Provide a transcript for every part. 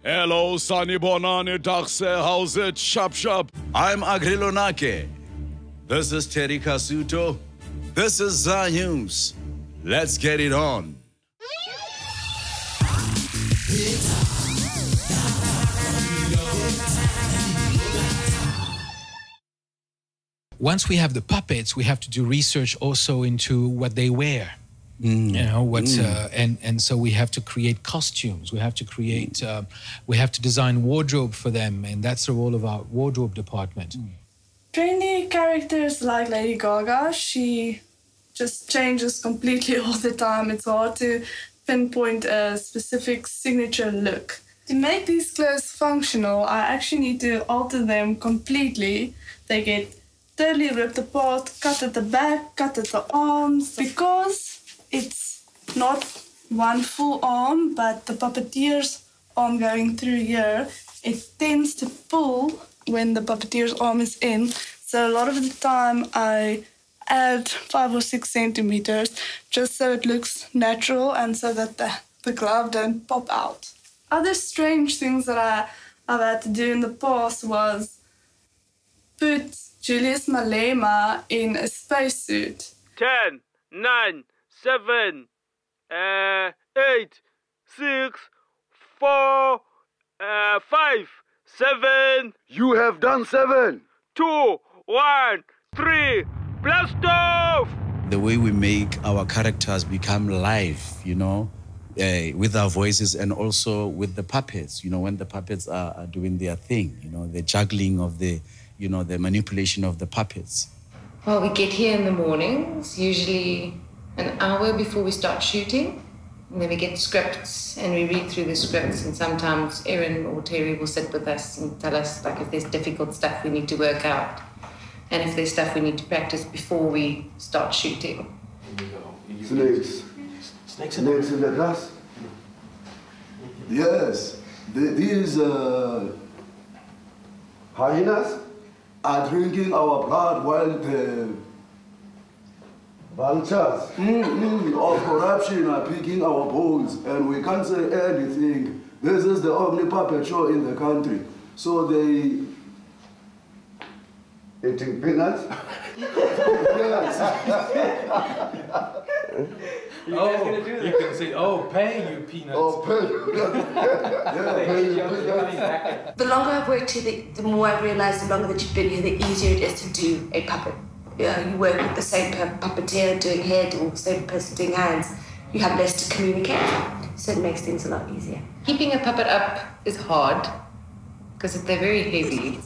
Hello, Sunny Bonani Daxe, how's it? Shop. I'm Aggrey Lonake. This is Thierry Cassuto. This is ZANEWS. Let's get it on. Once we have the puppets, we have to do research also into what they wear. You know what's and so we have to create costumes. We have to create. We have to design wardrobe for them, and that's the role of our wardrobe department. Trendy characters like Lady Gaga, she just changes completely all the time. It's hard to pinpoint a specific signature look. To make these clothes functional, I actually need to alter them completely. They get totally ripped apart, cut at the back, cut at the arms, because it's not one full arm, but the puppeteer's arm going through here, it tends to pull when the puppeteer's arm is in. So a lot of the time I add 5 or 6 centimeters just so it looks natural and so that the glove don't pop out. Other strange things that I've had to do in the past was put Julius Malema in a spacesuit. 10, 9, 7, 8, 6, 4, 5, 7. You have done 7. 2, 1, 3, blast off! The way we make our characters become live, you know, with our voices and also with the puppets, you know, when the puppets are doing their thing, you know, the juggling of the, you know, the manipulation of the puppets. Well, we get here in the mornings, usually an hour before we start shooting. And then we get scripts and we read through the scripts, and sometimes Erin or Terry will sit with us and tell us like if there's difficult stuff we need to work out and if there's stuff we need to practice before we start shooting. Snakes in the grass? Yes. These hyenas are drinking our blood while the vultures of corruption are picking our bones, and we can't say anything. This is the only puppet show in the country. So they eating peanuts. Yes. You guys gonna do that? You can say, oh, pay you peanuts. Oh, pay. Yeah, the longer I've worked here, the more I've realised the longer that you've been here, the easier it is to do a puppet. You work with the same puppeteer doing head or the same person doing hands. You have less to communicate, so it makes things a lot easier. Keeping a puppet up is hard because they're very heavy.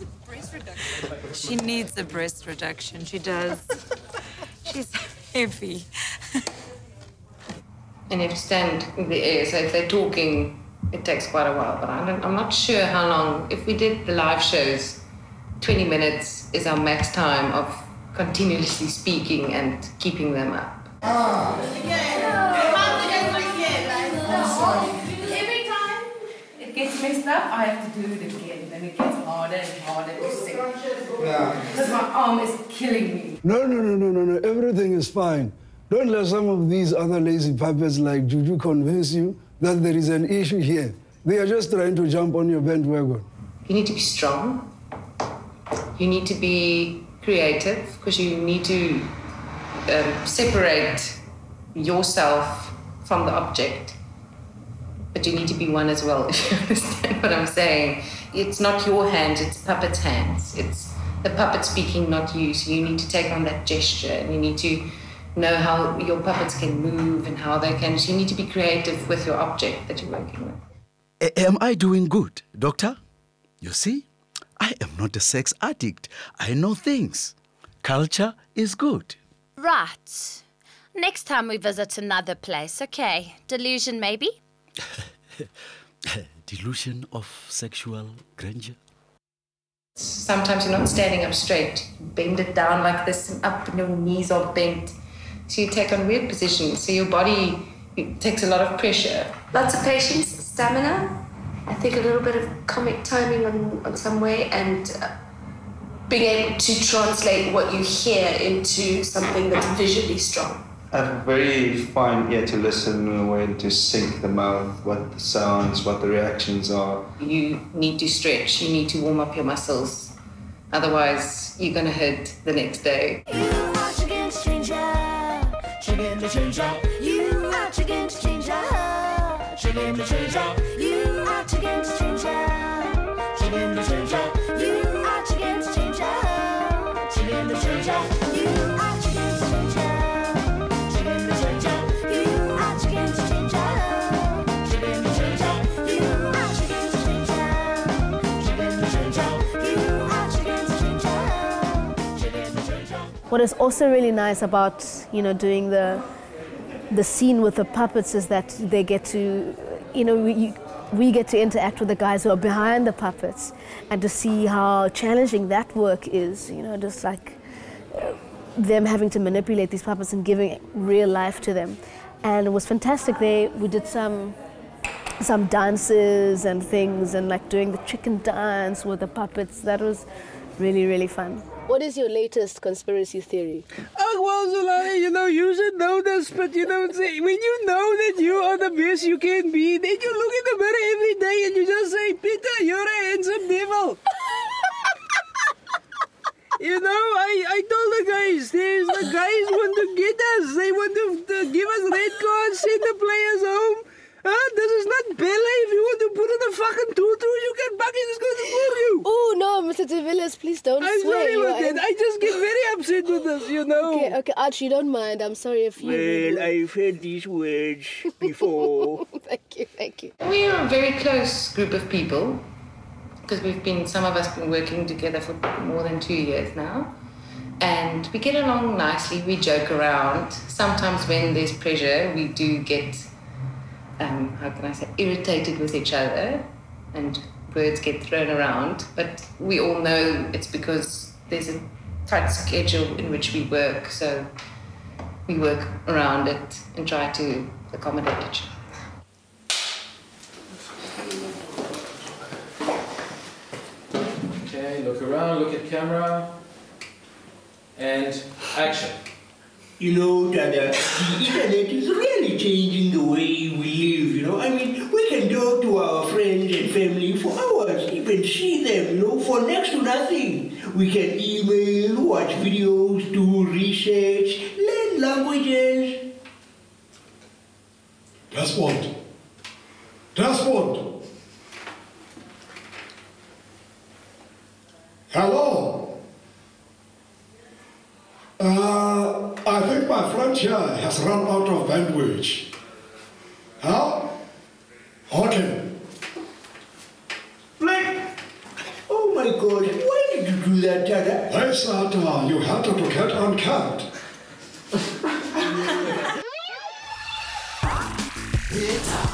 She needs a breast reduction. She does. She's heavy. And you have to stand in the air, so if they're talking, it takes quite a while. But I'm not sure how long. If we did the live shows, 20 minutes is our max time of continuously speaking and keeping them up. Every time it gets messed up, I have to do it again. Then it gets harder and harder to sing. Because my arm is killing me. No. Everything is fine. Don't let some of these other lazy puppets like Juju convince you that there is an issue here. They are just trying to jump on your bandwagon. You need to be strong. You need to be creative, because you need to separate yourself from the object. But you need to be one as well, if you understand what I'm saying. It's not your hands, it's the puppet's hands. It's the puppet speaking, not you. So you need to take on that gesture, and you need to know how your puppets can move and how they can. So you need to be creative with your object that you're working with. Am I doing good, doctor? You see, I am not a sex addict. I know things. Culture is good. Right. Next time we visit another place, okay. Delusion, maybe? Delusion of sexual grandeur? Sometimes you're not standing up straight. You bend it down like this and up, and your knees are bent. So you take on weird positions. So your body takes a lot of pressure. Lots of patience, stamina. I think a little bit of comic timing on some way, and being able to translate what you hear into something that's visually strong. have a very fine ear to listen, when to sync the mouth, what the sounds, what the reactions are. You need to stretch, you need to warm up your muscles. Otherwise, you're going to hurt the next day. You are chicken changer, chicken changer. You are chicken changer, chicken changer. You are chicken changer, chicken changer. You are chicken changer, chicken changer. You are chicken changer, chicken changer. You are chicken changer, chicken changer. You are chicken changer, chicken changer. You are chicken changer, chicken changer. What is also really nice about, you know, doing the scene with the puppets is that they get to, you know, we get to interact with the guys who are behind the puppets and to see how challenging that work is, you know, just like them having to manipulate these puppets and giving real life to them. And it was fantastic. We did some dances and things, and like doing the chicken dance with the puppets. That was really, really fun. What is your latest conspiracy theory? Oh, well, Zolani, you know, you should know this, but you know, when you know that you are the best you can be, then you look in the mirror every day and you just say, Peter, you're a handsome devil. You know, I told the guys, the guys want to get us. They want to give us red cards, send the players home. This is not ballet. If you want to put on a fucking tutu, you can bucket is going to pull you. Oh, no, Mr. De Villiers, please don't I'm swear. sorry about that. I just get very upset with this, you know. Okay, Archie, you don't mind. I'm sorry if you... Well, I've heard these words before. Thank you. We're a very close group of people because some of us been working together for more than 2 years now. And we get along nicely. We joke around. Sometimes when there's pressure, we do get... how can I say, irritated with each other and words get thrown around, but we all know it's because there's a tight schedule in which we work, so we work around it and try to accommodate each other. Okay, look around, look at camera, and action. You know, Dada, the internet is really changing the way we live, you know. I mean, we can talk to our friends and family for hours, even see them, you know, for next to nothing. We can email, watch videos, do research, learn languages. Desmond! Desmond! Hello? I think my friend here has run out of bandwidth. Huh? Okay. Blake! Oh my God, why did you do that, Dada? They said you had to get uncapped. It's